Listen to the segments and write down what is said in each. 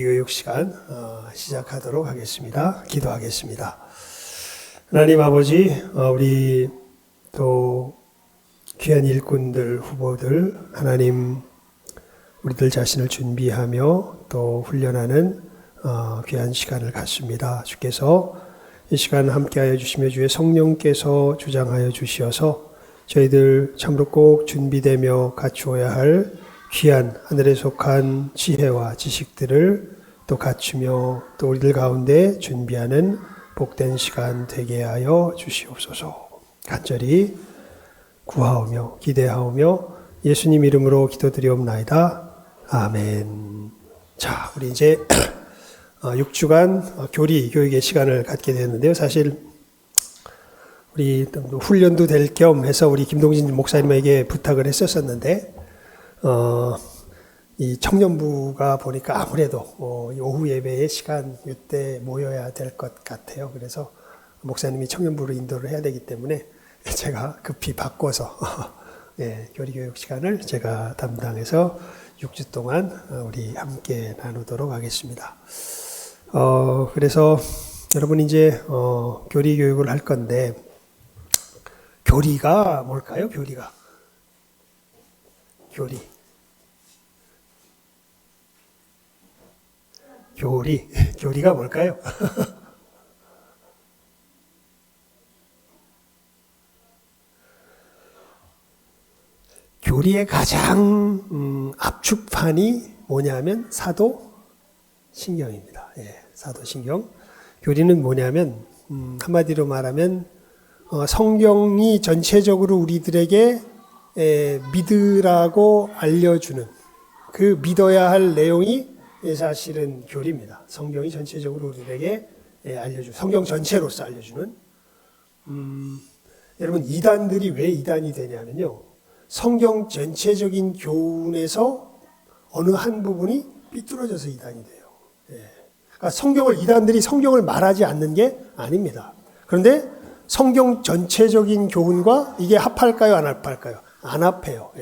교육 시간 시작하도록 하겠습니다. 기도하겠습니다. 하나님 아버지, 우리 또 귀한 일꾼들, 후보들, 하나님 우리들 자신을 준비하며 또 훈련하는 귀한 시간을 갖습니다. 주께서 이 시간 함께하여 주시며 주의 성령께서 주장하여 주시어서 저희들 참으로 꼭 준비되며 갖추어야 할 귀한 하늘에 속한 지혜와 지식들을 또 갖추며 또 우리들 가운데 준비하는 복된 시간 되게 하여 주시옵소서. 간절히 구하오며 기대하오며 예수님 이름으로 기도드리옵나이다. 아멘. 자, 우리 이제 6주간 교리 교육의 시간을 갖게 되었는데요. 사실 우리 훈련도 될 겸 해서 우리 김동진 목사님에게 부탁을 했었었는데 이 청년부가 보니까 아무래도 오후 예배의 시간 이때 모여야 될 것 같아요. 그래서 목사님이 청년부를 인도를 해야 되기 때문에 제가 급히 바꿔서 교리교육 시간을 제가 담당해서 6주 동안 우리 함께 나누도록 하겠습니다. 그래서 여러분 이제 교리교육을 할 건데 교리가 뭘까요? 교리가 뭘까요? 교리의 가장 압축판이 뭐냐면 사도신경입니다. 사도신경. 교리는 뭐냐면 한마디로 말하면 성경이 전체적으로 우리들에게 믿으라고 알려주는 그 믿어야 할 내용이 사실은 교리입니다. 성경이 전체적으로 우리에게 알려주는 성경 전체로서 알려주는 여러분 이단들이 왜 이단이 되냐면요. 성경 전체적인 교훈에서 어느 한 부분이 삐뚤어져서 이단이 돼요. 그러니까 이단들이 성경을 말하지 않는 게 아닙니다. 그런데 성경 전체적인 교훈과 이게 합할까요? 안 합할까요? 안 합해요.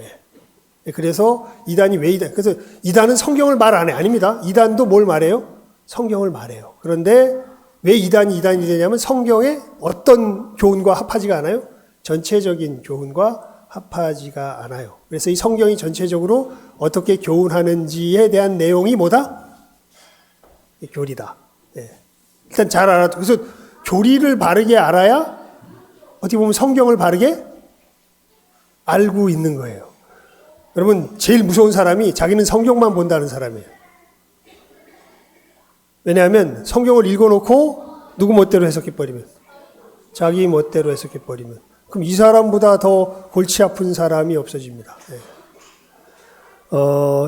그래서 이단이 왜 이단? 그래서 이단은 성경을 말 안 해. 아닙니다. 이단도 뭘 말해요? 성경을 말해요. 그런데 왜 이단이 되냐면 성경의 어떤 교훈과 합하지가 않아요? 전체적인 교훈과 합하지가 않아요. 그래서 이 성경이 전체적으로 어떻게 교훈하는지에 대한 내용이 뭐다? 교리다. 일단 잘 알아. 그래서 교리를 바르게 알아야 어떻게 보면 성경을 바르게 알고 있는 거예요. 여러분 제일 무서운 사람이 자기는 성경만 본다는 사람이에요. 왜냐하면 성경을 읽어놓고 누구 멋대로 해석해버리면 자기 멋대로 해석해버리면 그럼 이 사람보다 더 골치 아픈 사람이 없어집니다.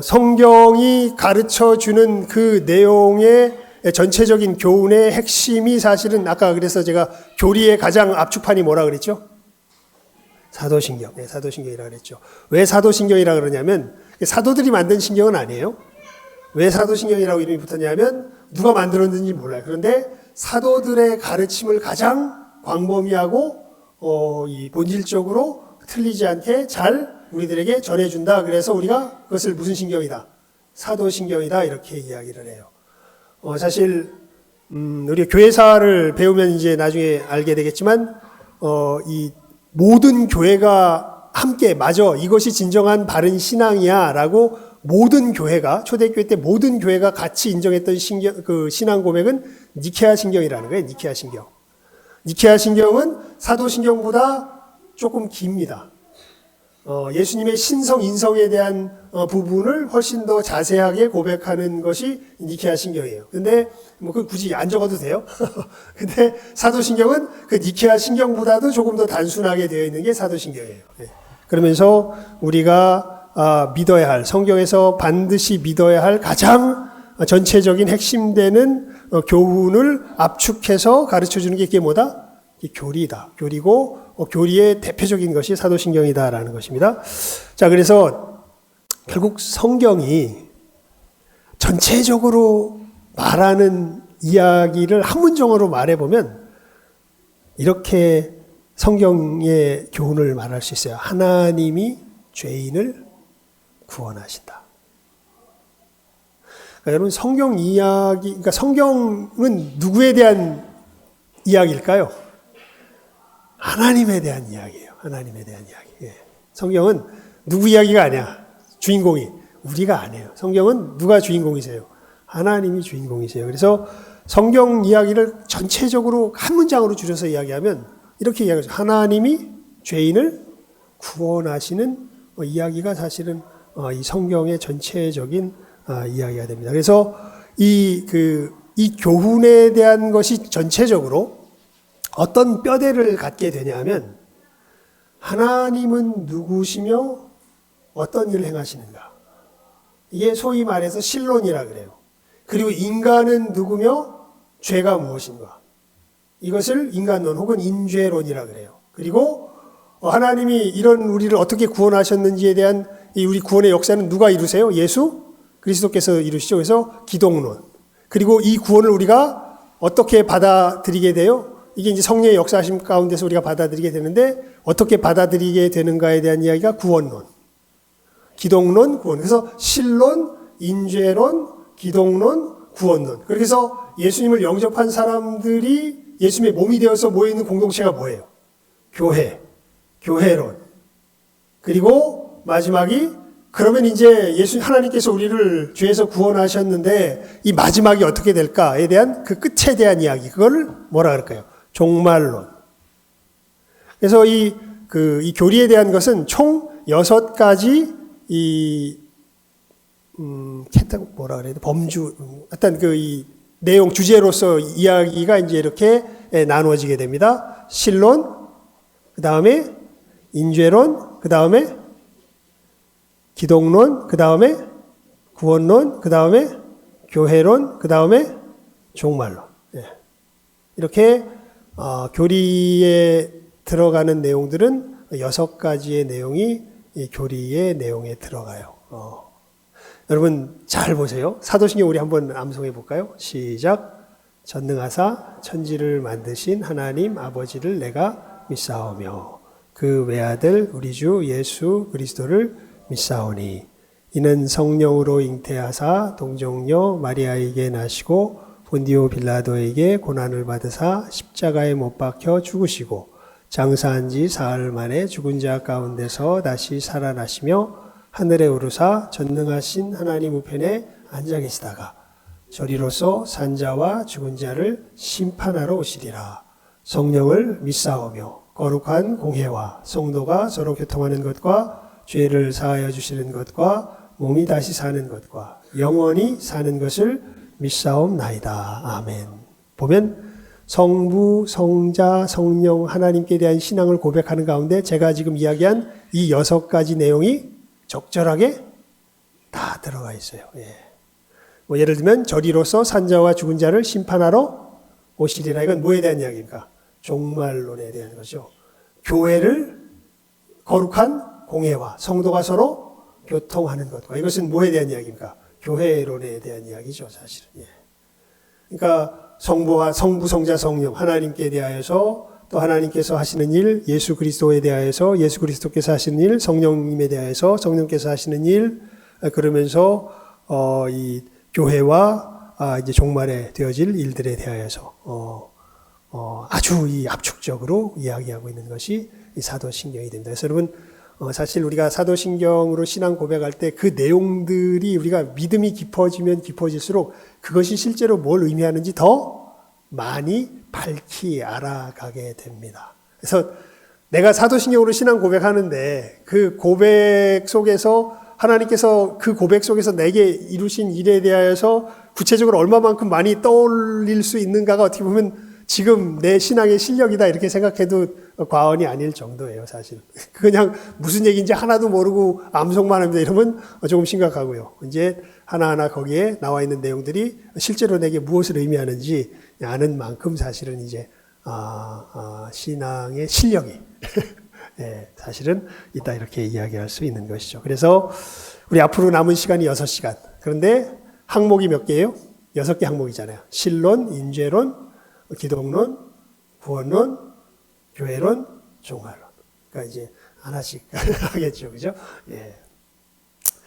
성경이 가르쳐주는 그 내용의 전체적인 교훈의 핵심이 사실은 아까 그래서 제가 교리의 가장 압축판이 뭐라 그랬죠? 사도신경. 사도신경이라고 그랬죠. 왜 사도신경이라고 그러냐면 사도들이 만든 신경은 아니에요. 왜 사도신경이라고 이름이 붙었냐면 누가 만들었는지 몰라요. 그런데 사도들의 가르침을 가장 광범위하고 이 본질적으로 틀리지 않게 잘 우리들에게 전해준다. 그래서 우리가 그것을 무슨 신경이다? 사도신경이다. 이렇게 이야기를 해요. 사실 우리가 교회사를 배우면 이제 나중에 알게 되겠지만 이 모든 교회가 함께 맞아 이것이 진정한 바른 신앙이야 라고 모든 교회가 초대교회 때 모든 교회가 같이 인정했던 신앙 고백은 니케아 신경이라는 거예요. 니케아 신경. 니케아 신경은 사도신경보다 조금 깁니다. 예수님의 신성 인성에 대한 부분을 훨씬 더 자세하게 고백하는 것이 니케아 신경이에요. 근데 그 굳이 안 적어도 돼요. 근데 사도신경은 그 니케아 신경보다도 조금 더 단순하게 되어 있는 게 사도신경이에요. 그러면서 우리가 믿어야 할 성경에서 반드시 믿어야 할 가장 전체적인 핵심되는 교훈을 압축해서 가르쳐주는 게 이게 뭐다? 교리다. 교리고 교리의 대표적인 것이 사도신경이다라는 것입니다. 자, 그래서 결국 성경이 전체적으로 말하는 이야기를 한 문장으로 말해보면 이렇게 성경의 교훈을 말할 수 있어요. 하나님이 죄인을 구원하신다. 그러니까 여러분 성경 이야기, 그러니까 성경은 누구에 대한 이야기일까요? 하나님에 대한 이야기예요. 하나님에 대한 이야기. 예. 성경은 누구 이야기가 아니야. 주인공이 우리가 아니에요. 성경은 누가 주인공이세요? 하나님이 주인공이세요. 그래서 성경 이야기를 전체적으로 한 문장으로 줄여서 이야기하면 이렇게 이야기하죠. 하나님이 죄인을 구원하시는 이야기가 사실은 이 성경의 전체적인 이야기가 됩니다. 그래서 이 교훈에 대한 것이 전체적으로 어떤 뼈대를 갖게 되냐면 하나님은 누구시며 어떤 일을 행하시는가. 이게 소위 말해서 신론이라 그래요. 그리고 인간은 누구며 죄가 무엇인가. 이것을 인간론 혹은 인죄론이라 그래요. 그리고 하나님이 이런 우리를 어떻게 구원하셨는지에 대한 이 우리 구원의 역사는 누가 이루세요? 예수 그리스도께서 이루시죠. 그래서 기독론. 그리고 이 구원을 우리가 어떻게 받아들이게 돼요? 이게 이제 성령의 역사하심 가운데서 우리가 받아들이게 되는데 어떻게 받아들이게 되는가에 대한 이야기가 구원론. 기독론, 구원. 그래서 신론, 인죄론, 기독론, 구원론. 그래서 예수님을 영접한 사람들이 예수님의 몸이 되어서 모여있는 공동체가 뭐예요? 교회, 교회론. 그리고 마지막이 그러면 이제 하나님께서 우리를 죄에서 구원하셨는데 이 마지막이 어떻게 될까에 대한 그 끝에 대한 이야기. 그거를 뭐라 그럴까요? 종말론. 그래서 이 교리에 대한 것은 총 6가지 뭐라 그래야 돼? 범주, 어떤 이 내용, 주제로서 이야기가 이제 이렇게 나누어지게 됩니다. 신론, 그 다음에 인죄론, 그 다음에 기독론, 그 다음에 구원론, 그 다음에 교회론, 그 다음에 종말론. 이렇게 교리에 들어가는 내용들은 6가지의 내용이 이 교리의 내용에 들어가요. 여러분 잘 보세요. 사도신경 우리 한번 암송해 볼까요? 시작. 전능하사 천지를 만드신 하나님 아버지를 내가 믿사오며 그 외아들 우리 주 예수 그리스도를 믿사오니 이는 성령으로 잉태하사 동정녀 마리아에게 나시고 본디오 빌라도에게 고난을 받으사 십자가에 못 박혀 죽으시고 장사한 지 사흘 만에 죽은 자 가운데서 다시 살아나시며 하늘에 오르사 전능하신 하나님 우편에 앉아 계시다가 저리로서 산자와 죽은 자를 심판하러 오시리라. 성령을 믿사오며 거룩한 공회와 성도가 서로 교통하는 것과 죄를 사하여 주시는 것과 몸이 다시 사는 것과 영원히 사는 것을 믿사옵나이다. 아멘. 보면 성부, 성자, 성령 하나님께 대한 신앙을 고백하는 가운데 제가 지금 이야기한 이 6가지 내용이 적절하게 다 들어가 있어요. 뭐 예를 들면 저리로서 산자와 죽은 자를 심판하러 오시리라. 이건 뭐에 대한 이야기입니까? 종말론에 대한 거죠. 교회를 거룩한 공회와 성도가 서로 교통하는 것과 이것은 뭐에 대한 이야기입니까? 교회론에 대한 이야기죠, 사실은. 그러니까 성부, 성자, 성령 하나님께 대하여서 또 하나님께서 하시는 일, 예수 그리스도에 대하여서 예수 그리스도께서 하시는 일, 성령님에 대하여서 성령께서 하시는 일, 그러면서 이 교회와 이제 종말에 되어질 일들에 대하여서 아주 이 압축적으로 이야기하고 있는 것이 이 사도신경이 됩니다. 그래서 여러분 사실 우리가 사도신경으로 신앙 고백할 때 그 내용들이 우리가 믿음이 깊어지면 깊어질수록 그것이 실제로 뭘 의미하는지 더 많이 밝히 알아가게 됩니다. 그래서 내가 사도신경으로 신앙 고백하는데 그 고백 속에서 하나님께서 그 고백 속에서 내게 이루신 일에 대하여서 구체적으로 얼마만큼 많이 떠올릴 수 있는가가 어떻게 보면 지금 내 신앙의 실력이다 이렇게 생각해도 과언이 아닐 정도예요, 사실. 그냥 무슨 얘기인지 하나도 모르고 암송만 합니다. 이러면 조금 심각하고요. 이제 하나하나 거기에 나와 있는 내용들이 실제로 내게 무엇을 의미하는지 아는 만큼 사실은 이제 신앙의 실력이 사실은 있다 이렇게 이야기할 수 있는 것이죠. 그래서 우리 앞으로 남은 시간이 6시간. 그런데 항목이 몇 개예요? 6개 항목이잖아요. 신론, 인죄론, 기독론, 구원론, 교회론, 종말론. 그러니까 이제 하나씩 하겠죠, 그죠?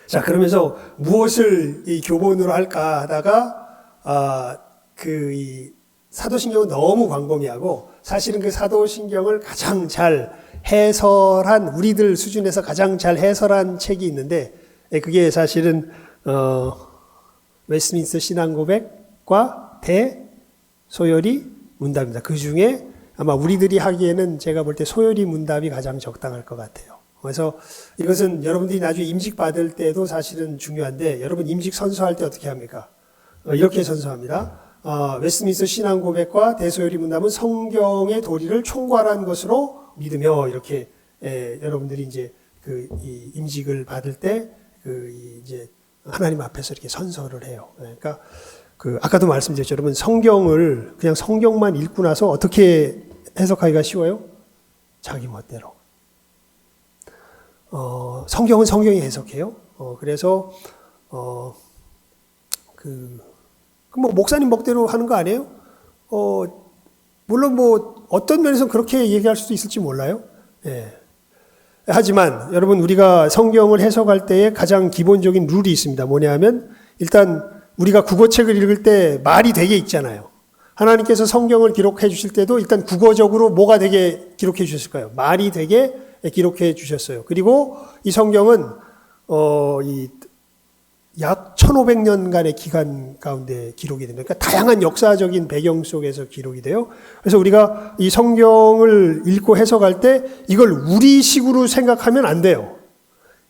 자, 그러면서 무엇을 이 교본으로 할까 하다가, 이 사도신경은 너무 광범위하고 사실은 그 사도신경을 가장 잘 해설한, 우리들 수준에서 가장 잘 해설한 책이 있는데, 그게 사실은, 웨스트민스터 신앙고백과 대소요리 문답입니다. 그 중에 아마 우리들이 하기에는 제가 볼 때 소요리 문답이 가장 적당할 것 같아요. 그래서 이것은 여러분들이 나중에 임직 받을 때도 사실은 중요한데, 여러분 임직 선서할 때 어떻게 합니까? 이렇게 선서합니다. 웨스트민스터 신앙고백과 대소요리 문답은 성경의 도리를 총괄한 것으로 믿으며, 이렇게 여러분들이 이제 이 임직을 받을 때 이제 하나님 앞에서 이렇게 선서를 해요. 그러니까 아까도 말씀드렸죠. 여러분 성경을 그냥 성경만 읽고 나서 어떻게 해석하기가 쉬워요? 자기 멋대로. 성경은 성경이 해석해요. 그래서 뭐 목사님 멋대로 하는 거 아니에요? 물론 뭐 어떤 면에서는 그렇게 얘기할 수도 있을지 몰라요. 예. 하지만 여러분 우리가 성경을 해석할 때에 가장 기본적인 룰이 있습니다. 뭐냐면 일단 우리가 국어책을 읽을 때 말이 되게 있잖아요. 하나님께서 성경을 기록해 주실 때도 일단 국어적으로 뭐가 되게 기록해 주셨을까요? 말이 되게 기록해 주셨어요. 그리고 이 성경은 약 1500년간의 기간 가운데 기록이 됩니다. 그러니까 다양한 역사적인 배경 속에서 기록이 돼요. 그래서 우리가 이 성경을 읽고 해석할 때 이걸 우리식으로 생각하면 안 돼요.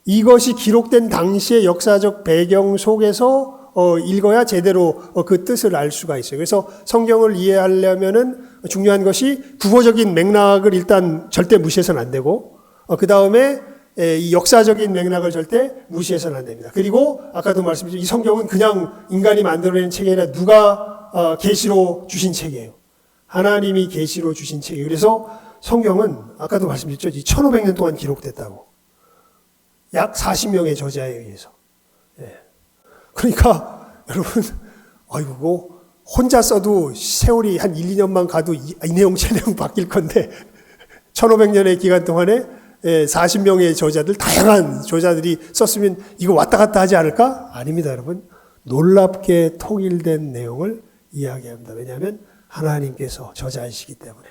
이것이 기록된 당시의 역사적 배경 속에서 읽어야 제대로 그 뜻을 알 수가 있어요. 그래서 성경을 이해하려면은 중요한 것이 국어적인 맥락을 일단 절대 무시해서는 안 되고, 그 다음에 이 역사적인 맥락을 절대 무시해서는 안 됩니다. 그리고 아까도 말씀드렸죠. 이 성경은 그냥 인간이 만들어낸 책이 아니라 누가 계시로 주신 책이에요. 하나님이 계시로 주신 책이에요. 그래서 성경은 아까도 말씀드렸죠. 1500년 동안 기록됐다고. 약 40명의 저자에 의해서. 예. 그러니까 여러분, 아이고 혼자 써도 세월이 한 1, 2년만 가도 이 내용 저 내용 바뀔 건데 1500년의 기간 동안에 40명의 저자들, 다양한 저자들이 썼으면 이거 왔다 갔다 하지 않을까? 아닙니다, 여러분. 놀랍게 통일된 내용을 이야기합니다. 왜냐하면 하나님께서 저자이시기 때문에.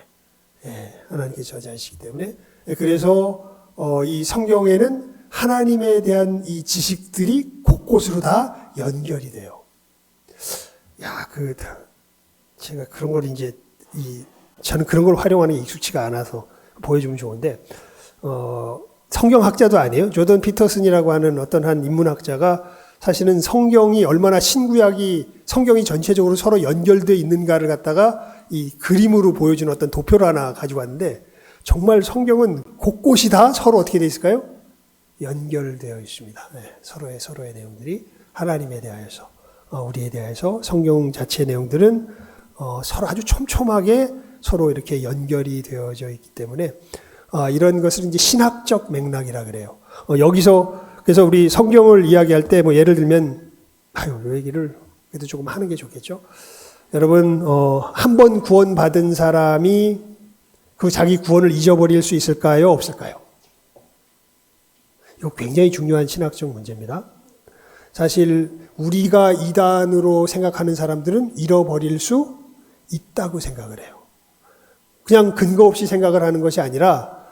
하나님께서 저자이시기 때문에. 그래서 이 성경에는 하나님에 대한 이 지식들이 곳곳으로 다 연결이 돼요. 제가 그런 걸 이제, 저는 그런 걸 활용하는 게 익숙치가 않아서 보여주면 좋은데, 성경학자도 아니에요. 조던 피터슨이라고 하는 어떤 한 인문학자가 사실은 성경이 얼마나 성경이 전체적으로 서로 연결되어 있는가를 갖다가 이 그림으로 보여주는 어떤 도표를 하나 가지고 왔는데, 정말 성경은 곳곳이 다 서로 어떻게 되어 있을까요? 연결되어 있습니다. 서로의 내용들이 하나님에 대하여서, 우리에 대하여서 성경 자체의 내용들은 서로 아주 촘촘하게 서로 이렇게 연결이 되어져 있기 때문에 이런 것을 이제 신학적 맥락이라 그래요. 그래서 우리 성경을 이야기할 때 뭐 예를 들면, 요 얘기를 그래도 조금 하는 게 좋겠죠. 여러분, 한 번 구원받은 사람이 그 자기 구원을 잊어버릴 수 있을까요? 없을까요? 이거 굉장히 중요한 신학적 문제입니다. 사실 우리가 이단으로 생각하는 사람들은 잃어버릴 수 있다고 생각을 해요. 그냥 근거 없이 생각을 하는 것이 아니라,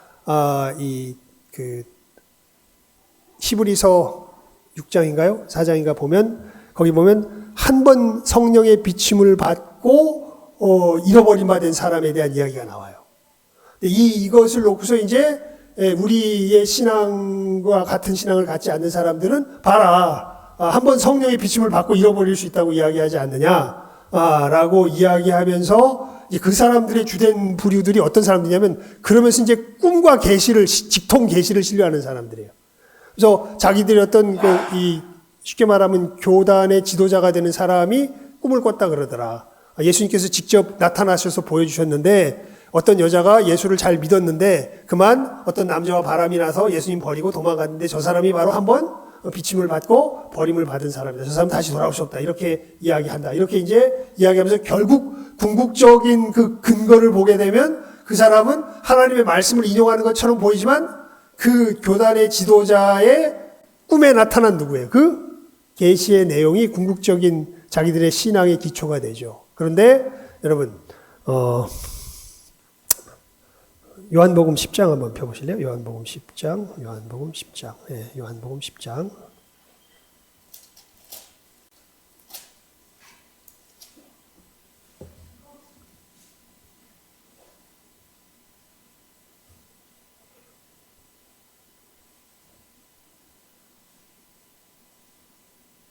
히브리서 6장인가요? 4장인가 거기 보면, 한 번 성령의 비침을 받고, 잃어버린 바 된 사람에 대한 이야기가 나와요. 이것을 놓고서 이제, 우리의 신앙과 같은 신앙을 갖지 않는 사람들은, 봐라, 한 번 성령의 비침을 받고 잃어버릴 수 있다고 이야기하지 않느냐, 라고 이야기하면서, 그 사람들의 주된 부류들이 어떤 사람들이냐면, 그러면서 이제 꿈과 계시를, 직통 계시를 신뢰하는 사람들이에요. 그래서 자기들이 어떤 쉽게 말하면 교단의 지도자가 되는 사람이 꿈을 꿨다 그러더라. 예수님께서 직접 나타나셔서 보여주셨는데, 어떤 여자가 예수를 잘 믿었는데, 그만 어떤 남자와 바람이 나서 예수님 버리고 도망갔는데, 저 사람이 바로 한번 비침을 받고 버림을 받은 사람이다. 저 사람 다시 돌아올 수 없다. 이렇게 이야기한다. 이렇게 이제 이야기하면서 결국 궁극적인 그 근거를 보게 되면 그 사람은 하나님의 말씀을 인용하는 것처럼 보이지만 그 교단의 지도자의 꿈에 나타난 누구예요? 그 계시의 내용이 궁극적인 자기들의 신앙의 기초가 되죠. 그런데 여러분 요한복음 10장 한번 펴보실래요? 요한복음 10장. 네, 요한복음 10장.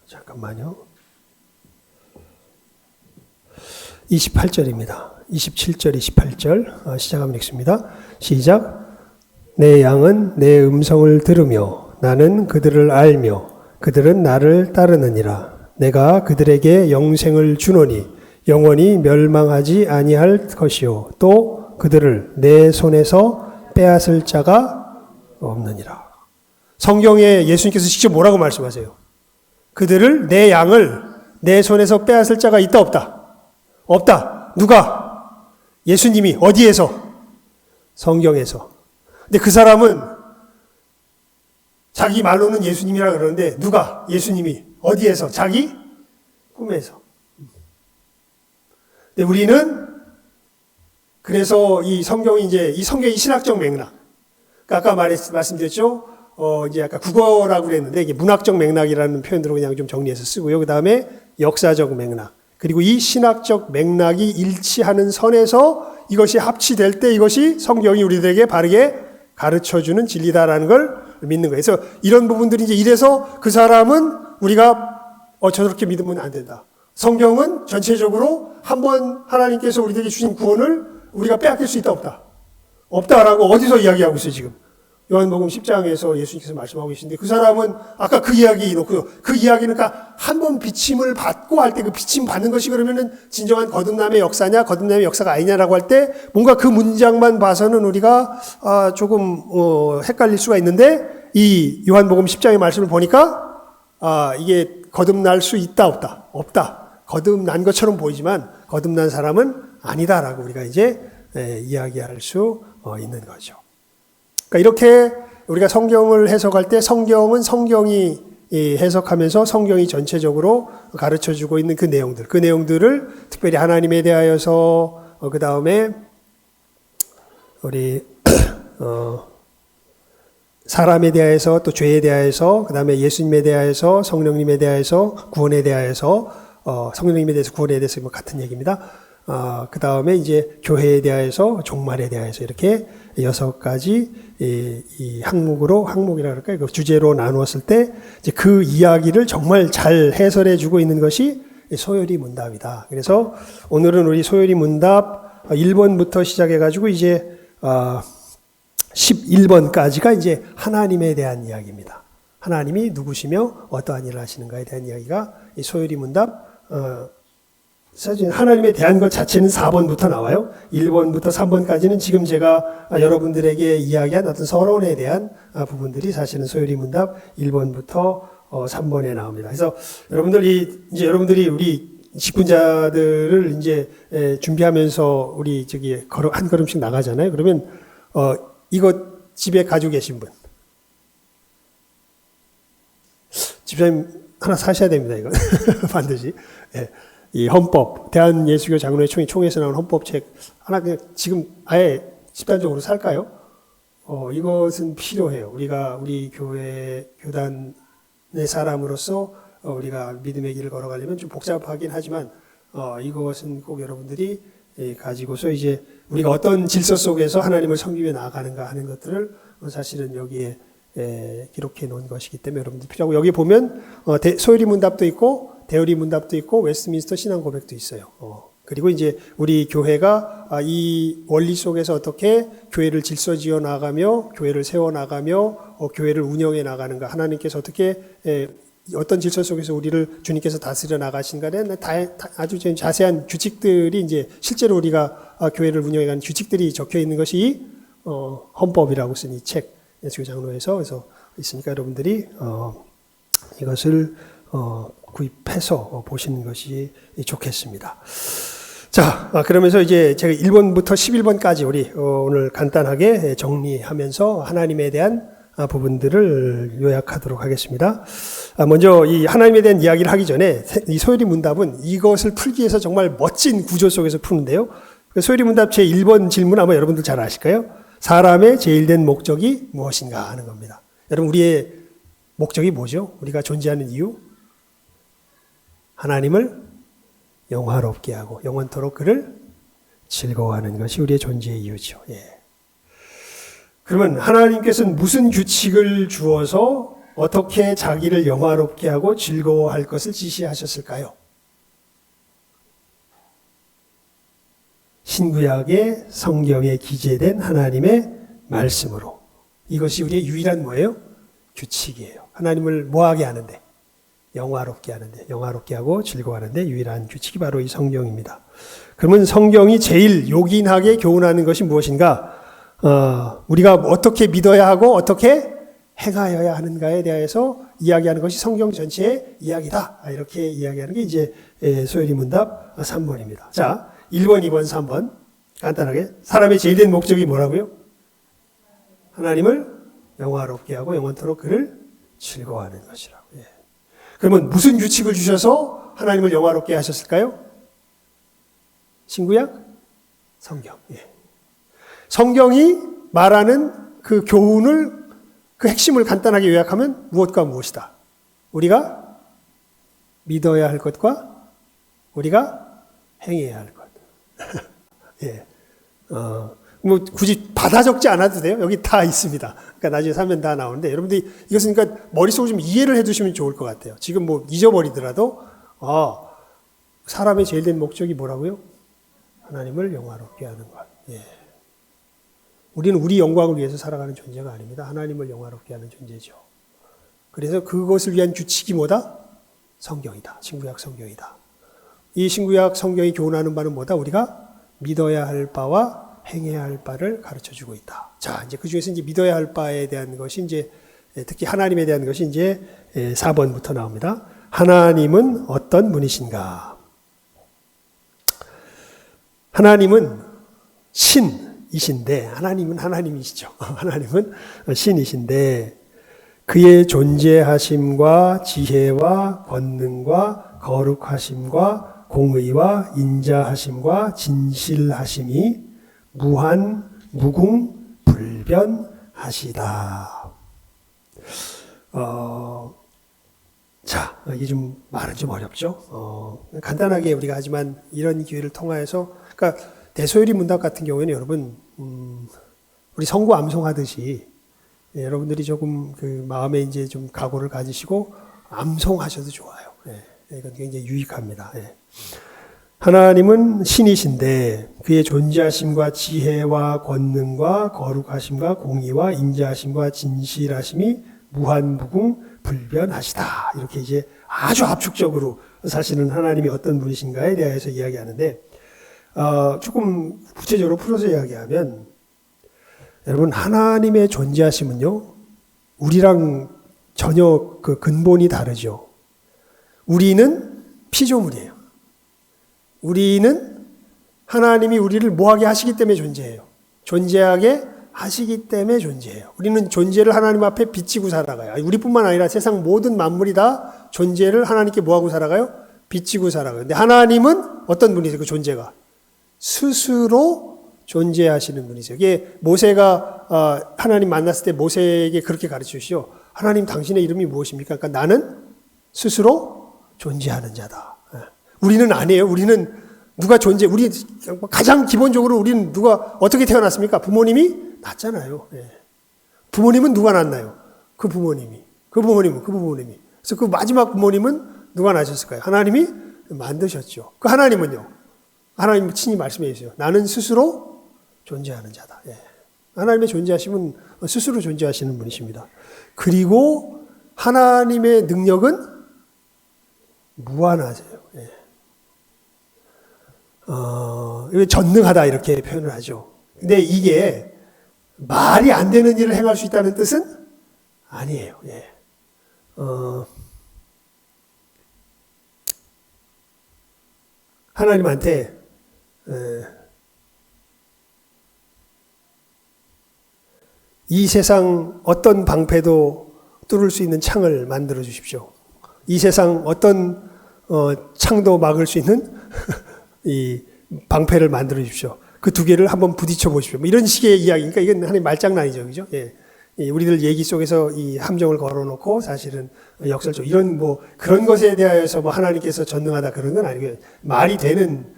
잠깐만요. 28절입니다. 27절, 28절 시작하면 읽습니다. 시작. 내 양은 내 음성을 들으며 나는 그들을 알며 그들은 나를 따르느니라. 내가 그들에게 영생을 주노니 영원히 멸망하지 아니할 것이요 또 그들을 내 손에서 빼앗을 자가 없느니라. 성경에 예수님께서 직접 뭐라고 말씀하세요? 그들을 내 양을 내 손에서 빼앗을 자가 있다 없다? 없다. 누가? 예수님이. 어디에서? 성경에서. 근데 그 사람은 자기 말로는 예수님이라 그러는데 누가? 예수님이. 어디에서? 자기 꿈에서. 근데 우리는 그래서 이 성경이 이 성경의 신학적 맥락. 그러니까 아까 말씀드렸죠? 이제 아까 국어라고 그랬는데 이게 문학적 맥락이라는 표현으로 그냥 좀 정리해서 쓰고요. 그 다음에 역사적 맥락. 그리고 이 신학적 맥락이 일치하는 선에서 이것이 합치될 때 이것이 성경이 우리들에게 바르게 가르쳐주는 진리다라는 걸 믿는 거예요. 그래서 이런 부분들이 이제 이래서 그 사람은 우리가 저렇게 믿으면 안 된다. 성경은 전체적으로 한번 하나님께서 우리들에게 주신 구원을 우리가 빼앗길 수 있다 없다. 없다라고 어디서 이야기하고 있어요 지금. 요한복음 10장에서 예수님께서 말씀하고 계신데 그 사람은 아까 그 이야기 놓고요. 그 이야기는 그러니까 한번 비침을 받고 할 때 그 비침 받는 것이 그러면은 진정한 거듭남의 역사냐 거듭남의 역사가 아니냐라고 할 때 뭔가 그 문장만 봐서는 우리가 조금 헷갈릴 수가 있는데 이 요한복음 10장의 말씀을 보니까 이게 거듭날 수 있다 없다? 없다. 거듭난 것처럼 보이지만 거듭난 사람은 아니다라고 우리가 이제 이야기할 수 있는 거죠. 그러니까 이렇게 우리가 성경을 해석할 때 성경은 성경이 해석하면서 성경이 전체적으로 가르쳐주고 있는 그 내용들을 특별히 하나님에 대하여서 그 다음에 우리 사람에 대하여서 또 죄에 대하여서 그 다음에 예수님에 대하여서 성령님에 대하여서 구원에 대하여서 성령님에 대해서 구원에 대해서 같은 얘기입니다. 그 다음에 이제 교회에 대하여서 종말에 대하여서 이렇게 6가지 이 항목이라 그럴까요? 그 주제로 나누었을 때 이제 그 이야기를 정말 잘 해설해 주고 있는 것이 소요리 문답이다. 그래서 오늘은 우리 소요리 문답 1번부터 시작해 가지고 이제 11번까지가 이제 하나님에 대한 이야기입니다. 하나님이 누구시며 어떠한 일을 하시는가에 대한 이야기가 이 소요리 문답 사실 하나님에 대한 것 자체는 4번부터 나와요. 1번부터 3번까지는 지금 제가 여러분들에게 이야기한 어떤 서론에 대한 부분들이 사실은 소요리 문답 1번부터 3번에 나옵니다. 그래서 여러분들이 우리 직분자들을 이제 준비하면서 우리 한 걸음씩 나가잖아요. 그러면 이거 집에 가지고 계신 분, 집사님 하나 사셔야 됩니다. 이거 반드시. 예. 이 헌법, 대한예수교 장로회 총회에서 나온 헌법책 하나 그냥 지금 아예 집단적으로 살까요? 이것은 필요해요. 우리 교회, 교단의 사람으로서 우리가 믿음의 길을 걸어가려면 좀 복잡하긴 하지만 이것은 꼭 여러분들이 가지고서 이제 우리가 어떤 질서 속에서 하나님을 섬기며 나아가는가 하는 것들을 사실은 여기에 기록해 놓은 것이기 때문에 여러분들 필요하고 여기 보면 소요리 문답도 있고 대요리 문답도 있고 웨스트민스터 신앙 고백도 있어요. 그리고 이제 우리 교회가 이 원리 속에서 어떻게 교회를 질서지어 나가며 교회를 세워 나가며 교회를 운영해 나가는가 하나님께서 어떻게 어떤 질서 속에서 우리를 주님께서 다스려 나가신가에 아주 자세한 규칙들이 이제 실제로 우리가 교회를 운영해 가는 규칙들이 적혀 있는 것이 헌법이라고 쓴 이 책 예수교 장로에서 그래서 있으니까 여러분들이 이것을 구입해서 보시는 것이 좋겠습니다. 자, 그러면서 이제 제가 1번부터 11번까지 우리 오늘 간단하게 정리하면서 하나님에 대한 부분들을 요약하도록 하겠습니다. 먼저 이 하나님에 대한 이야기를 하기 전에 이 소요리 문답은 이것을 풀기 위해서 정말 멋진 구조 속에서 푸는데요. 소요리 문답 제 1번 질문 아마 여러분들 잘 아실까요? 사람의 제일된 목적이 무엇인가 하는 겁니다. 여러분 우리의 목적이 뭐죠? 우리가 존재하는 이유? 하나님을 영화롭게 하고 영원토록 그를 즐거워하는 것이 우리의 존재의 이유죠. 예. 그러면 하나님께서는 무슨 규칙을 주어서 어떻게 자기를 영화롭게 하고 즐거워할 것을 지시하셨을까요? 신구약의 성경에 기재된 하나님의 말씀으로. 이것이 우리의 유일한 뭐예요? 규칙이에요. 하나님을 뭐하게 하는데? 영화롭게 하는데, 영화롭게 하고 즐거워하는데 유일한 규칙이 바로 이 성경입니다. 그러면 성경이 제일 요긴하게 교훈하는 것이 무엇인가? 우리가 어떻게 믿어야 하고 어떻게 행하여야 하는가에 대해서 이야기하는 것이 성경 전체의 이야기다. 이렇게 이야기하는 게 이제 소요리 문답 3번입니다. 자, 1번, 2번, 3번 간단하게 사람의 제일된 목적이 뭐라고요? 하나님을 영화롭게 하고 영원토록 그를 즐거워하는 것이라고. 예. 그러면 무슨 규칙을 주셔서 하나님을 영화롭게 하셨을까요? 신구약? 성경. 예. 성경이 말하는 그 교훈을 그 핵심을 간단하게 요약하면 무엇과 무엇이다. 우리가 믿어야 할 것과 우리가 행해야 할 것. 예. 뭐 굳이 받아 적지 않아도 돼요. 여기 다 있습니다. 그러니까 나중에 사면 다 나오는데 여러분들이 이것은 그러니까 머릿속으로 좀 이해를 해두시면 좋을 것 같아요. 지금 뭐 잊어버리더라도 사람의 제일 된 목적이 뭐라고요? 하나님을 영화롭게 하는 것. 예. 우리는 우리 영광을 위해서 살아가는 존재가 아닙니다. 하나님을 영화롭게 하는 존재죠. 그래서 그것을 위한 규칙이 뭐다? 성경이다. 신구약 성경이다. 이 신구약 성경이 교훈하는 바는 뭐다? 우리가 믿어야 할 바와 행해야 할 바를 가르쳐 주고 있다. 자, 이제 그 중에서 이제 믿어야 할 바에 대한 것이 이제 특히 하나님에 대한 것이 이제 4번부터 나옵니다. 하나님은 어떤 분이신가? 하나님은 신이신데, 하나님은 하나님이시죠. 하나님은 신이신데, 그의 존재하심과 지혜와 권능과 거룩하심과 공의와 인자하심과 진실하심이 무한, 무궁, 불변하시다. 자, 이게 좀 말은 좀 어렵죠. 간단하게 우리가 하지만 이런 기회를 통하여서, 그러니까 대소요리 문답 같은 경우에는 여러분, 우리 성구 암송하듯이 여러분들이 조금 그 마음에 이제 좀 각오를 가지시고 암송하셔도 좋아요. 예, 이건 굉장히 유익합니다. 예. 하나님은 신이신데 그의 존재하심과 지혜와 권능과 거룩하심과 공의와 인자하심과 진실하심이 무한무궁 불변하시다. 이렇게 이제 아주 압축적으로 사실은 하나님이 어떤 분이신가에 대해서 이야기하는데 조금 구체적으로 풀어서 이야기하면 여러분 하나님의 존재하심은요 우리랑 전혀 그 근본이 다르죠. 우리는 피조물이에요. 우리는 하나님이 우리를 뭐하게 하시기 때문에 존재해요. 존재하게 하시기 때문에 존재해요. 우리는 존재를 하나님 앞에 비치고 살아가요. 우리뿐만 아니라 세상 모든 만물이 다 존재를 하나님께 뭐하고 살아가요? 비치고 살아가요. 근데 하나님은 어떤 분이세요? 그 존재가 스스로 존재하시는 분이세요. 이게 모세가 하나님 만났을 때 모세에게 그렇게 가르치시오. 하나님 당신의 이름이 무엇입니까? 그러니까 나는 스스로 존재하는 자다. 우리는 아니에요. 우리는 누가 우리 가장 기본적으로 우리는 누가 어떻게 태어났습니까? 부모님이 낳잖아요. 예. 부모님은 누가 낳나요? 그 부모님이. 그래서 그 마지막 부모님은 누가 낳으셨을까요? 하나님이 만드셨죠. 그 하나님은요? 하나님 친히 말씀해 주세요. 나는 스스로 존재하는 자다. 예. 하나님의 존재하심은 스스로 존재하시는 분이십니다. 그리고 하나님의 능력은 무한하세요. 예. 전능하다 이렇게 표현을 하죠. 근데 이게 말이 안 되는 일을 행할 수 있다는 뜻은 아니에요. 예. 하나님한테 이 세상 어떤 방패도 뚫을 수 있는 창을 만들어 주십시오. 이 세상 어떤 창도 막을 수 있는 이 방패를 만들어 주십시오. 그 두 개를 한번 부딪혀 보십시오. 뭐 이런 식의 이야기니까 이건 하나의 말장난이죠, 그죠? 예. 우리들 얘기 속에서 이 함정을 걸어놓고 사실은 역설적 이런 뭐 그런 것에 대하여서 뭐 하나님께서 전능하다 그런 건 아니고요. 말이 되는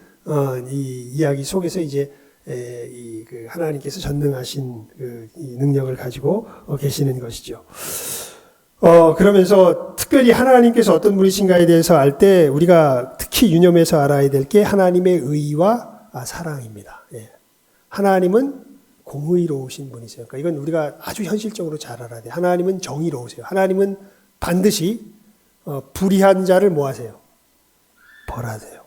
이 이야기 속에서 이제 그 하나님께서 전능하신 이 능력을 가지고 계시는 것이죠. 그러면서 특별히 하나님께서 어떤 분이신가에 대해서 알 때 우리가 특히 유념해서 알아야 될 게 하나님의 의와 사랑입니다. 예. 하나님은 공의로우신 분이세요. 그러니까 이건 우리가 아주 현실적으로 잘 알아야 돼요. 하나님은 정의로우세요. 하나님은 반드시 불의한 자를 뭐 하세요? 벌하세요.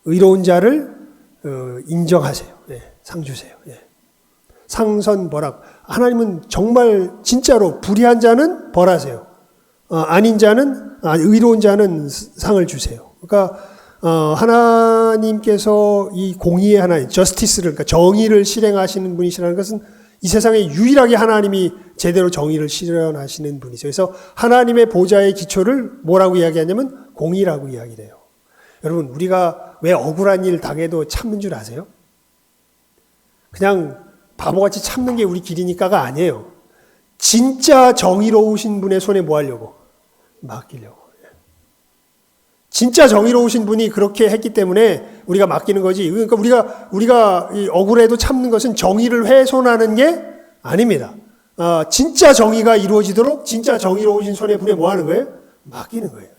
의로운 자를 인정하세요. 상 주세요. 상선벌악. 하나님은 정말 진짜로 불의한 자는 벌하세요. 아닌 자는 의로운 자는 상을 주세요. 그러니까 하나님께서 이 공의의 하나님, 저스티스를, 그러니까 정의를 실행하시는 분이시라는 것은 이 세상에 유일하게 하나님이 제대로 정의를 실현하시는 분이세요. 그래서 하나님의 보좌의 기초를 뭐라고 이야기하냐면 공의라고 이야기를 해요. 여러분, 우리가 왜 억울한 일 당해도 참는 줄 아세요? 그냥 바보같이 참는 게 우리 길이니까가 아니에요. 진짜 정의로우신 분의 손에 뭐 하려고? 맡기려고. 진짜 정의로우신 분이 그렇게 했기 때문에 우리가 맡기는 거지. 그러니까 우리가 이 억울해도 참는 것은 정의를 훼손하는 게 아닙니다. 진짜 정의가 이루어지도록 진짜 정의로우신 손에 분에 뭐 하는 거예요? 맡기는 거예요.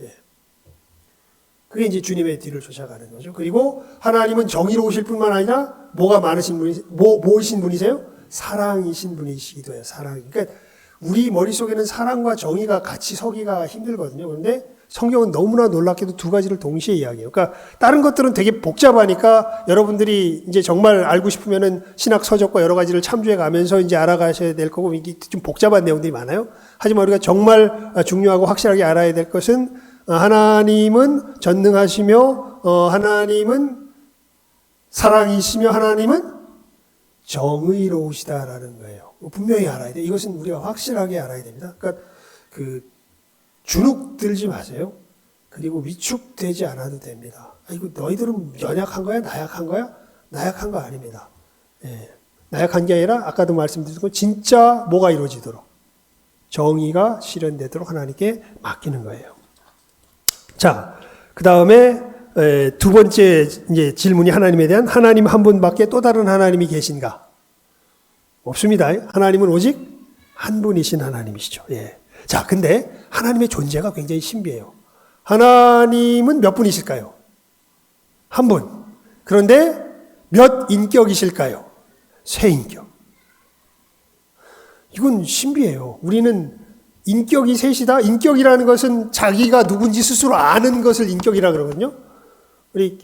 그게 이제 주님의 뒤를 쫓아가는 거죠. 그리고 하나님은 정의로우실 뿐만 아니라 뭐가 많으신 분이, 뭐이신 분이세요? 사랑이신 분이시기도 해요. 사랑. 그러니까 우리 머릿속에는 사랑과 정의가 같이 서기가 힘들거든요. 그런데 성경은 너무나 놀랍게도 두 가지를 동시에 이야기해요. 그러니까 다른 것들은 되게 복잡하니까 여러분들이 이제 정말 알고 싶으면은 신학 서적과 여러 가지를 참조해 가면서 이제 알아가셔야 될 거고 이게 좀 복잡한 내용들이 많아요. 하지만 우리가 정말 중요하고 확실하게 알아야 될 것은 하나님은 전능하시며 하나님은 사랑이시며 하나님은 정의로우시다라는 거예요. 분명히 알아야 돼요. 이것은 우리가 확실하게 알아야 됩니다. 그러니까 주눅 들지 마세요. 그리고 위축되지 않아도 됩니다. 이거 너희들은 연약한 거야? 나약한 거야? 나약한 거 아닙니다. 나약한 게 아니라 아까도 말씀드렸고 진짜 뭐가 이루어지도록 정의가 실현되도록 하나님께 맡기는 거예요. 자, 그 다음에 두 번째 이제 질문이 하나님에 대한 하나님 한 분밖에 또 다른 하나님이 계신가? 없습니다. 하나님은 오직 한 분이신 하나님이시죠. 자, 근데 하나님의 존재가 굉장히 신비해요. 하나님은 몇 분이실까요? 한 분. 그런데 몇 인격이실까요? 세 인격. 이건 신비해요. 우리는 인격이 셋이다. 인격이라는 것은 자기가 누군지 스스로 아는 것을 인격이라 그러거든요. 우리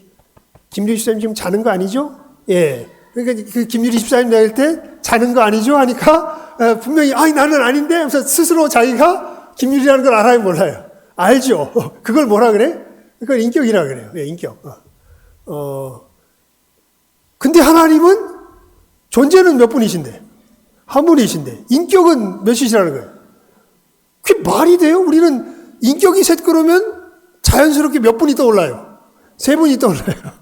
김유리 집사님 지금 자는 거 아니죠? 그러니까 그 김유리 집사님 나올 때 자는 거 아니죠? 하니까 분명히 나는 아닌데 하면서 스스로 자기가 김유리라는 걸 알아요, 몰라요? 알죠. 그걸 뭐라 그래? 그걸 인격이라 그래요. 인격. 근데 하나님은 존재는 몇 분이신데? 한 분이신데 인격은 몇이시라는 거예요? 그게 말이 돼요? 우리는 인격이 셋 그러면 자연스럽게 몇 분이 떠올라요? 세 분이 떠올라요.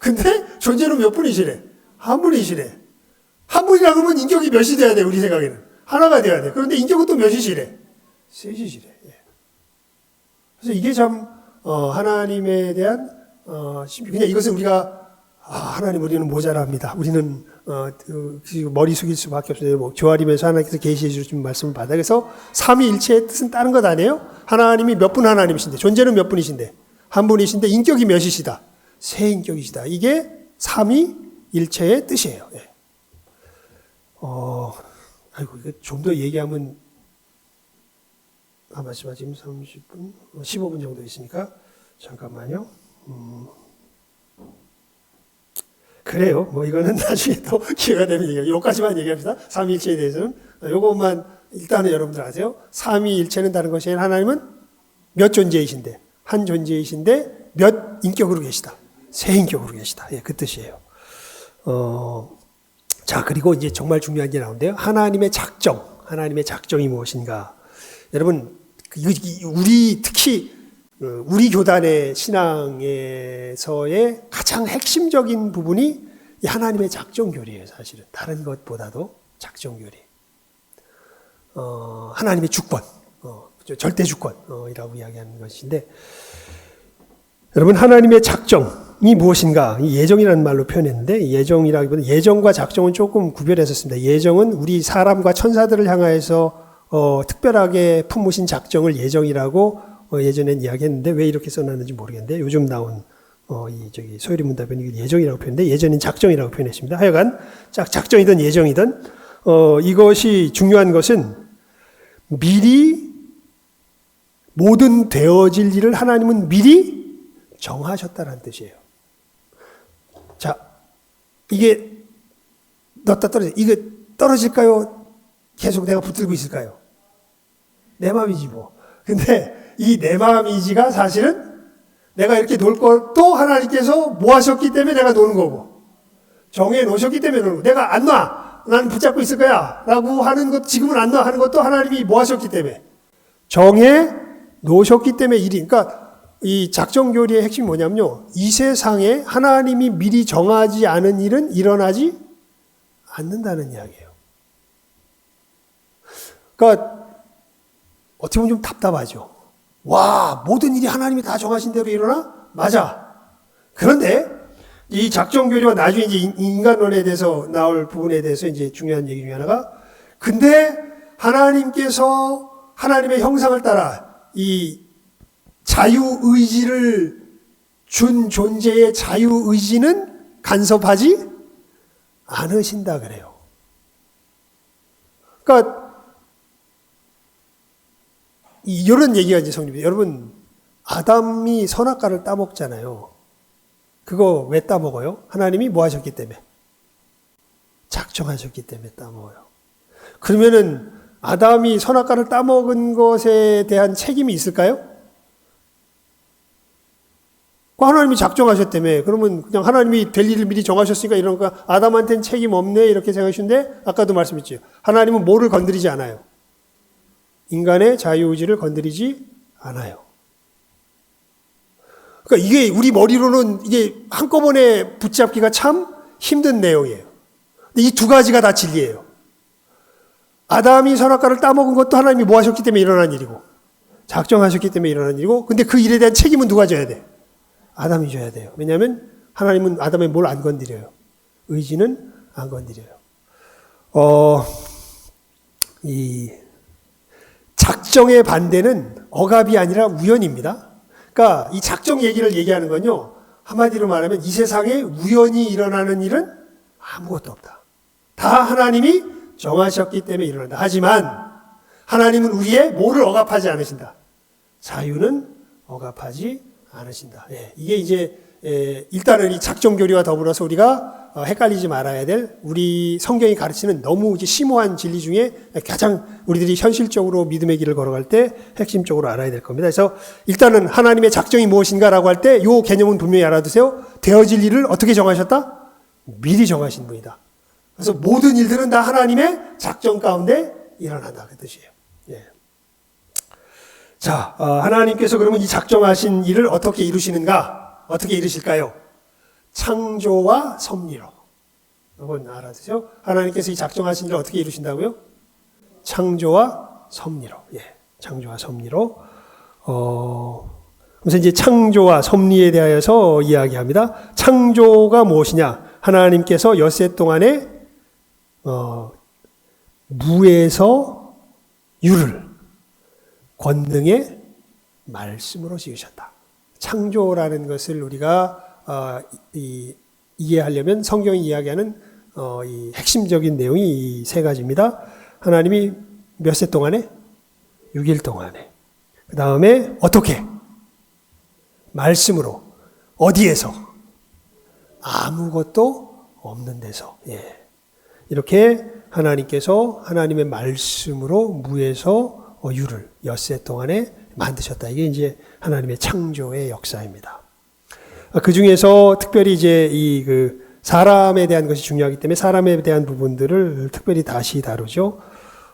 근데 존재는 몇 분이시래? 한 분이시래. 한 분이라 그러면 인격이 몇이 돼야 돼, 우리 생각에는. 하나가 돼야 돼. 그런데 인격은 또 몇이시래? 셋이시래. 그래서 이게 참, 하나님에 대한, 그냥 이것은 우리가, 하나님 우리는 모자랍니다. 우리는, 머리 숙일 수밖에 없어요. 뭐, 조아림에서 하나님께서 계시해 주신 말씀을 받아. 그래서 삼위일체의 뜻은 다른 것 아니에요? 하나님이 몇 분 하나님이신데, 존재는 몇 분이신데, 한 분이신데, 인격이 몇이시다? 세 인격이시다. 이게 삼위일체의 뜻이에요. 아이고, 이거 좀 더 얘기하면, 마지막 지금 30분, 15분 정도 있으니까, 잠깐만요. 그래요. 뭐, 이거는 나중에 또 기회가 되면 얘기해요. 요까지만 얘기합시다. 삼위일체에 대해서는. 요것만 일단은 여러분들 아세요. 삼위일체는 다른 것이 아니라 하나님은 몇 존재이신데, 한 존재이신데, 몇 인격으로 계시다. 세 인격으로 계시다. 그 뜻이에요. 자, 그리고 이제 정말 중요한 게 나오는데요. 하나님의 작정이 무엇인가? 여러분, 특히 우리 교단의 신앙에서의 가장 핵심적인 부분이 이 하나님의 작정교리예요, 사실은. 다른 것보다도 작정교리. 하나님의 주권, 절대 주권이라고 이야기하는 것인데, 여러분, 하나님의 작정이 무엇인가? 예정이라는 말로 표현했는데, 예정이라기보다는 예정과 작정은 조금 구별해서 씁니다. 예정은 우리 사람과 천사들을 향하여서 특별하게 품으신 작정을 예정이라고 예전엔 이야기했는데, 왜 이렇게 써놨는지 모르겠는데, 요즘 나온 소요리 문답은 예정이라고 표현했는데, 예전엔 작정이라고 표현했습니다. 하여간 작정이든 예정이든 이것이 중요한 것은 미리 모든 되어질 일을 하나님은 미리 정하셨다는 뜻이에요. 자, 이게 넣었다 떨어져. 이게 떨어질까요? 계속 내가 붙들고 있을까요? 내 마음이지 뭐. 근데 이 내 마음이지가 사실은 내가 이렇게 놀 것도 하나님께서 뭐 하셨기 때문에 내가 노는 거고, 정해 놓으셨기 때문에 노는 거고, 내가 안 놔. 나는 붙잡고 있을 거야. 라고 하는 것, 지금은 안 놔. 하는 것도 하나님이 뭐 하셨기 때문에. 정해 놓으셨기 때문에 일이. 그러니까 이 작정교리의 핵심이 뭐냐면요. 이 세상에 하나님이 미리 정하지 않은 일은 일어나지 않는다는 이야기예요. 그러니까 어떻게 보면 좀 답답하죠. 와, 모든 일이 하나님이 다 정하신 대로 일어나? 맞아. 그런데 이 작정교리와 나중에 이제 인간론에 대해서 나올 부분에 대해서 이제 중요한 얘기 중에 하나가, 근데 하나님께서 하나님의 형상을 따라 이 자유의지를 준 존재의 자유의지는 간섭하지 않으신다 그래요. 그러니까 이런 얘기가 이제 성립돼요. 여러분, 아담이 선악과를 따먹잖아요. 그거 왜 따먹어요? 하나님이 뭐 하셨기 때문에? 작정하셨기 때문에 따먹어요. 그러면은 아담이 선악과를 따먹은 것에 대한 책임이 있을까요? 하나님이 작정하셨다며. 그러면 그냥 하나님이 될 일을 미리 정하셨으니까 이러니까 아담한테는 책임 없네 이렇게 생각하시는데, 아까도 말씀했죠. 하나님은 뭐를 건드리지 않아요? 인간의 자유의지를 건드리지 않아요. 그러니까 이게 우리 머리로는 이게 한꺼번에 붙잡기가 참 힘든 내용이에요. 근데 이 두 가지가 다 진리예요. 아담이 선악과를 따먹은 것도 하나님이 뭐 하셨기 때문에 일어난 일이고, 작정하셨기 때문에 일어난 일이고, 근데 그 일에 대한 책임은 누가 져야 돼? 아담이 져야 돼요. 왜냐하면 하나님은 아담의 뭘 안 건드려요. 의지는 안 건드려요. 이 작정의 반대는 억압이 아니라 우연입니다. 그러니까 이 작정 얘기를 얘기하는 건요, 한마디로 말하면 이 세상에 우연히 일어나는 일은 아무것도 없다. 다 하나님이 정하셨기 때문에 일어난다. 하지만 하나님은 우리의 뭐를 억압하지 않으신다. 자유는 억압하지 않으신다. 이게 이제 일단은 이 작정교리와 더불어서 우리가 헷갈리지 말아야 될 우리 성경이 가르치는 너무 이제 심오한 진리 중에 가장 우리들이 현실적으로 믿음의 길을 걸어갈 때 핵심적으로 알아야 될 겁니다. 그래서 일단은 하나님의 작정이 무엇인가라고 할 때 이 개념은 분명히 알아두세요. 되어질 일을 어떻게 정하셨다? 미리 정하신 분이다. 그래서 모든 일들은 다 하나님의 작정 가운데 일어난다 그 뜻이에요. 자, 하나님께서 그러면 이 작정하신 일을 어떻게 이루시는가? 어떻게 이루실까요? 창조와 섭리로. 이건 알아두세요. 하나님께서 이 작정하신 일을 어떻게 이루신다고요? 창조와 섭리로. 창조와 섭리로. 그래서 이제 창조와 섭리에 대하여서 이야기합니다. 창조가 무엇이냐? 하나님께서 엿새 동안에 무에서 유를 권능의 말씀으로 지으셨다. 창조라는 것을 우리가 이해하려면 성경이 이야기하는 이 핵심적인 내용이 이 세 가지입니다. 하나님이 몇 세 동안에? 6일 동안에. 그 다음에 어떻게? 말씀으로. 어디에서? 아무것도 없는 데서. 이렇게 하나님께서 하나님의 말씀으로 무에서 유를 엿새 동안에 만드셨다. 이게 이제 하나님의 창조의 역사입니다. 그 중에서 특별히 이제 사람에 대한 것이 중요하기 때문에 사람에 대한 부분들을 특별히 다시 다루죠.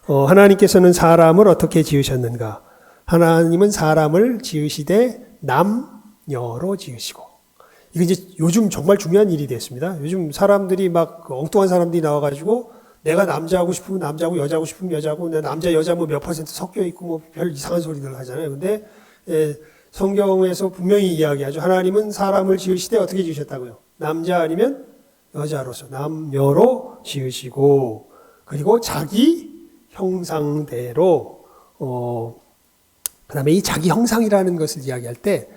하나님께서는 사람을 어떻게 지으셨는가? 하나님은 사람을 지으시되 남녀로 지으시고. 이거 이제 요즘 정말 중요한 일이 됐습니다. 요즘 사람들이 막 엉뚱한 사람들이 나와가지고 내가 남자하고 싶으면 남자고 여자하고 싶으면 여자고 남자 여자 뭐 몇 퍼센트 섞여 있고 뭐 별 이상한 소리들 하잖아요. 근데 성경에서 분명히 이야기하죠. 하나님은 사람을 지으시되 어떻게 지으셨다고요? 남자 아니면 여자로서 남녀로 지으시고 그리고 자기 형상대로 그다음에 이 자기 형상이라는 것을 이야기할 때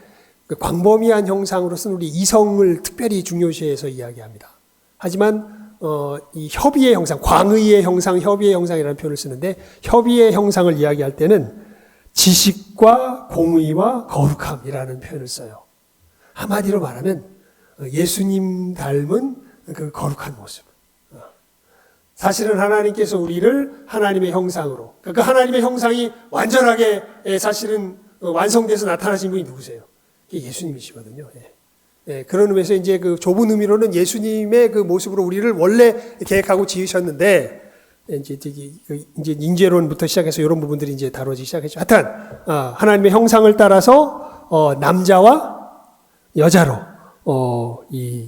그 광범위한 형상으로서는 우리 이성을 특별히 중요시해서 이야기합니다. 하지만 이 협의의 형상, 광의의 형상, 협의의 형상이라는 표현을 쓰는데 협의의 형상을 이야기할 때는 지식과 공의와 거룩함이라는 표현을 써요. 한마디로 말하면 예수님 닮은 그 거룩한 모습. 사실은 하나님께서 우리를 하나님의 형상으로, 그 하나님의 형상이 완전하게 사실은 완성돼서 나타나신 분이 누구세요? 예수님이시거든요. 그런 의미에서 이제 그 좁은 의미로는 예수님의 그 모습으로 우리를 원래 계획하고 지으셨는데, 이제 인재론부터 시작해서 이런 부분들이 이제 다뤄지기 시작했죠. 하여튼, 하나님의 형상을 따라서, 남자와 여자로,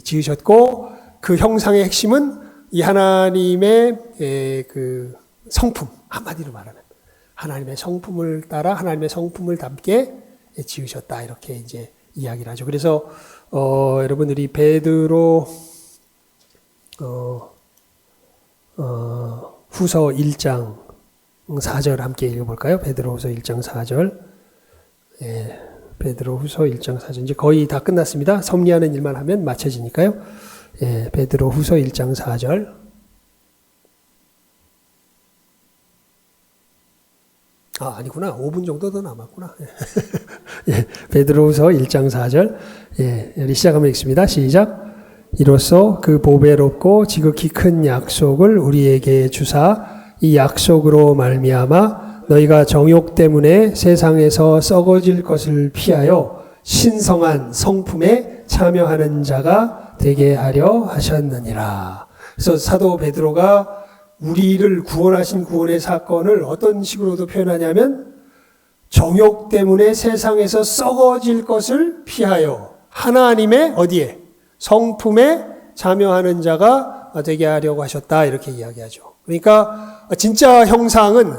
지으셨고, 그 형상의 핵심은 이 하나님의 그 성품, 한마디로 말하면, 하나님의 성품을 따라 하나님의 성품을 담게 지으셨다. 이렇게 이제 이야기를 하죠. 그래서, 여러분들이 베드로, 후서 1장 4절 함께 읽어볼까요? 베드로후서 1장 4절. 베드로후서 1장 4절. 이제 거의 다 끝났습니다. 섭리하는 일만 하면 마쳐지니까요. 베드로후서 1장 4절. 아니구나. 5분 정도 더 남았구나. 베드로후서 1장 4절. 여기 시작하면 읽습니다. 시작. 이로써 그 보배롭고 지극히 큰 약속을 우리에게 주사 이 약속으로 말미암아 너희가 정욕 때문에 세상에서 썩어질 것을 피하여 신성한 성품에 참여하는 자가 되게 하려 하셨느니라. 그래서 사도 베드로가 우리를 구원하신 구원의 사건을 어떤 식으로도 표현하냐면 정욕 때문에 세상에서 썩어질 것을 피하여 하나님의 어디에? 성품에 참여하는 자가 되게 하려고 하셨다. 이렇게 이야기하죠. 그러니까 진짜 형상은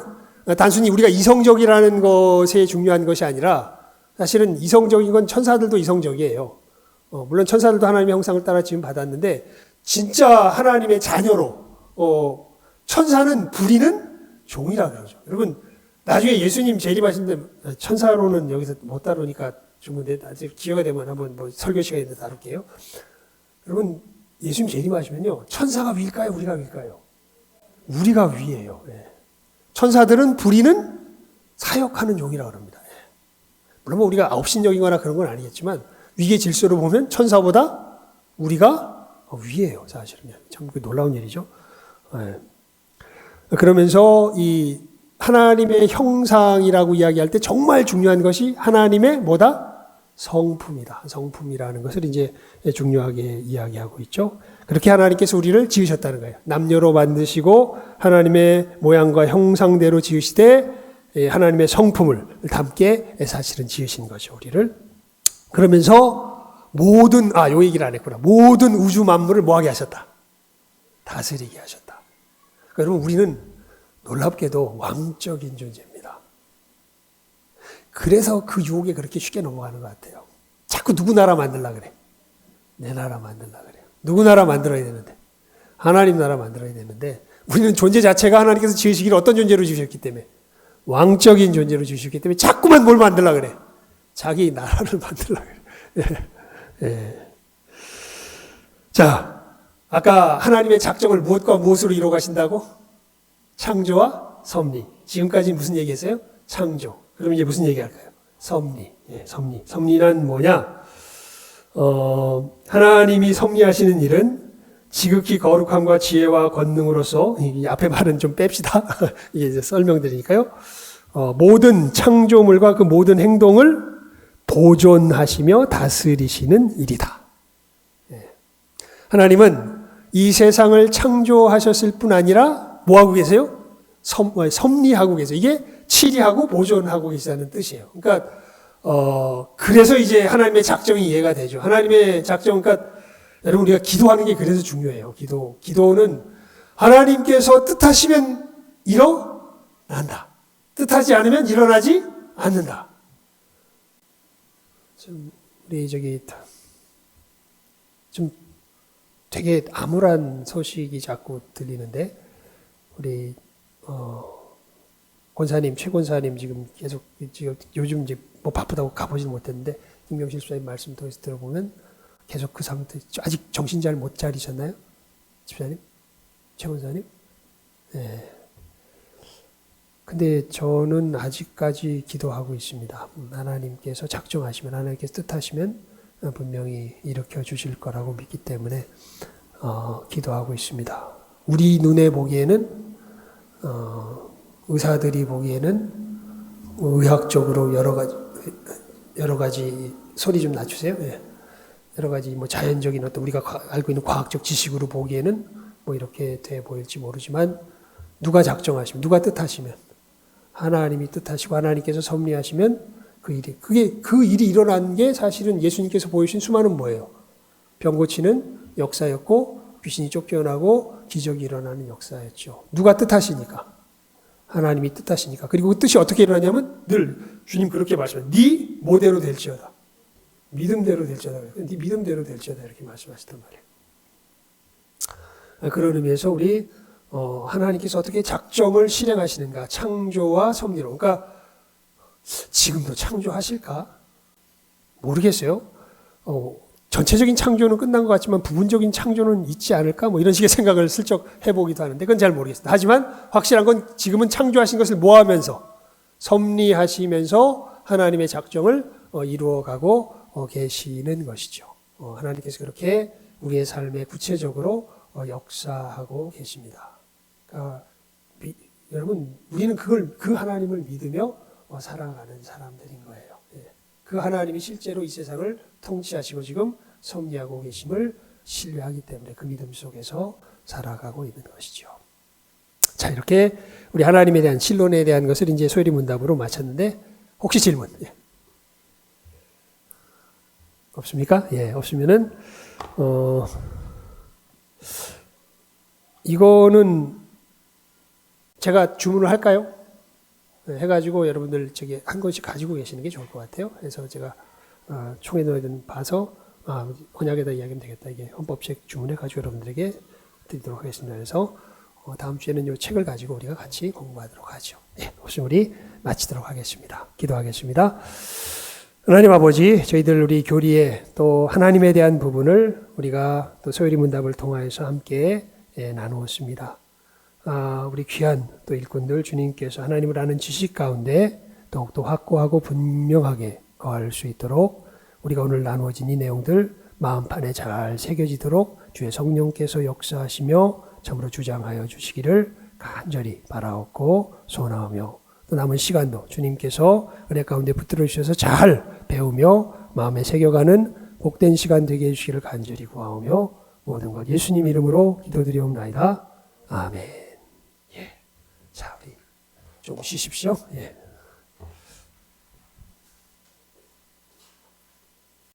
단순히 우리가 이성적이라는 것에 중요한 것이 아니라 사실은 이성적인 건 천사들도 이성적이에요. 물론 천사들도 하나님의 형상을 따라 지음 받았는데 진짜 하나님의 자녀로 천사는 부리는 종이라 그러죠. 여러분 나중에 예수님 재림하신 데 천사로는 여기서 못 다루니까 주문데 나중에 기회가 되면 한번 뭐 설교 시간에 다룰게요. 여러분 예수님 재림하시면요 천사가 위일까요? 우리가 위일까요? 우리가 위예요. 천사들은 부리는 사역하는 종이라고 합니다. 물론 뭐 우리가 업신여기거나 그런 건 아니겠지만 위계 질서로 보면 천사보다 우리가 위예요. 사실은 참 놀라운 일이죠. 그러면서 이 하나님의 형상이라고 이야기할 때 정말 중요한 것이 하나님의 뭐다? 성품이다. 성품이라는 것을 이제 중요하게 이야기하고 있죠. 그렇게 하나님께서 우리를 지으셨다는 거예요. 남녀로 만드시고 하나님의 모양과 형상대로 지으시되 하나님의 성품을 담게 사실은 지으신 거죠. 우리를. 그러면서 모든 요 얘기를 안 했구나. 모든 우주 만물을 뭐하게 하셨다? 다스리게 하셨다. 그러니까 여러분 우리는 놀랍게도 왕적인 존재입니다. 그래서 그 유혹에 그렇게 쉽게 넘어가는 것 같아요. 자꾸 누구 나라 만들려고 그래. 내 나라 만들려고 그래요. 누구 나라 만들어야 되는데. 하나님 나라 만들어야 되는데 우리는 존재 자체가 하나님께서 지으시기를 어떤 존재로 지으셨기 때문에 왕적인 존재로 지으셨기 때문에 자꾸만 뭘 만들려고 그래. 자기 나라를 만들려고 그래. 자, 아까 하나님의 작정을 무엇과 무엇으로 이루어 가신다고? 창조와 섭리. 지금까지 무슨 얘기했어요? 창조. 그럼 이제 무슨 얘기할까요? 섭리. 섭리. 섭리란 뭐냐? 하나님이 섭리하시는 일은 지극히 거룩함과 지혜와 권능으로서, 이 앞에 말은 좀 뺍시다. 이게 이제 설명드리니까요. 모든 창조물과 그 모든 행동을 보존하시며 다스리시는 일이다. 하나님은 이 세상을 창조하셨을 뿐 아니라 뭐하고 계세요? 섭리하고 계세요. 이게 치리하고 보존하고 계시다는 뜻이에요. 그러니까 그래서 이제 하나님의 작정이 이해가 되죠. 하나님의 작정, 그러니까 여러분 우리가 기도하는 게 그래서 중요해요. 기도는 하나님께서 뜻하시면 일어난다. 뜻하지 않으면 일어나지 않는다. 우리 좀 되게 암울한 소식이 자꾸 들리는데 우리 권사님, 최 권사님 지금 요즘 이제 뭐 바쁘다고 가보지는 못했는데 김경실 수사님 말씀 통해서 들어보면 계속 그 상태, 아직 정신 잘 못 차리셨나요? 집사님? 최 권사님? 네. 근데 저는 아직까지 기도하고 있습니다. 하나님께서 작정하시면, 하나님께서 뜻하시면 분명히 일으켜 주실 거라고 믿기 때문에 기도하고 있습니다. 우리 눈에 보기에는 의사들이 보기에는 의학적으로 여러 가지 소리 좀 낮추세요. 예. 여러 가지 뭐 자연적인 어떤 우리가 알고 있는 과학적 지식으로 보기에는 뭐 이렇게 돼 보일지 모르지만 누가 작정하시면, 누가 뜻하시면, 하나님이 뜻하시고 하나님께서 섭리하시면 그 일이 일어난 게 사실은 예수님께서 보여주신 수많은 뭐예요? 병 고치는 역사였고 귀신이 쫓겨나고 기적이 일어나는 역사였죠. 누가 뜻하시니까. 하나님이 뜻하시니까. 그리고 그 뜻이 어떻게 일어나냐면 늘 주님 그렇게 말씀하세요. 네 모대로 될지어다. 믿음대로 될지어다. 네 믿음대로 될지어다. 이렇게 말씀하시단 말이에요. 그런 의미에서 우리 하나님께서 어떻게 작정을 실행하시는가. 창조와 섭리로. 그러니까 지금도 창조하실까? 모르겠어요. 전체적인 창조는 끝난 것 같지만 부분적인 창조는 있지 않을까? 뭐 이런 식의 생각을 슬쩍 해보기도 하는데 그건 잘 모르겠습니다. 하지만 확실한 건 지금은 창조하신 것을 모하면서 섭리하시면서 하나님의 작정을 이루어가고 계시는 것이죠. 하나님께서 그렇게 우리의 삶에 구체적으로 역사하고 계십니다. 그러니까 여러분 우리는 그 하나님을 믿으며 살아가는 사람들인 거예요. 그 하나님이 실제로 이 세상을 통치하시고 지금 섭리하고 계심을 신뢰하기 때문에 그 믿음 속에서 살아가고 있는 것이죠. 자, 이렇게 우리 하나님에 대한 신론에 대한 것을 이제 소리 문답으로 마쳤는데 혹시 질문? 예. 없습니까? 예, 없으면은 이거는 제가 주문을 할까요? 해가지고 여러분들 한 권씩 가지고 계시는 게 좋을 것 같아요. 그래서 제가 총회 노예든 봐서 언약에다 이야기하면 되겠다. 이게 헌법책 주문해가지고 여러분들에게 드리도록 하겠습니다. 그래서 다음 주에는 이 책을 가지고 우리가 같이 공부하도록 하죠. 예, 없으면 우리 마치도록 하겠습니다. 기도하겠습니다. 하나님 아버지, 저희들 우리 교리에 또 하나님에 대한 부분을 우리가 또 소요리 문답을 통하여서 함께 나누었습니다. 우리 귀한 또 일꾼들 주님께서 하나님을 아는 지식 가운데 더욱더 확고하고 분명하게 거할 수 있도록 우리가 오늘 나누어진 이 내용들 마음판에 잘 새겨지도록 주의 성령께서 역사하시며 참으로 주장하여 주시기를 간절히 바라옵고 소원하며 또 남은 시간도 주님께서 은혜 가운데 붙들어 주셔서 잘 배우며 마음에 새겨가는 복된 시간 되게 해주시기를 간절히 구하오며 모든 것 예수님 이름으로 기도드리옵나이다. 아멘. 자, 우리 좀 쉬십시오. 예.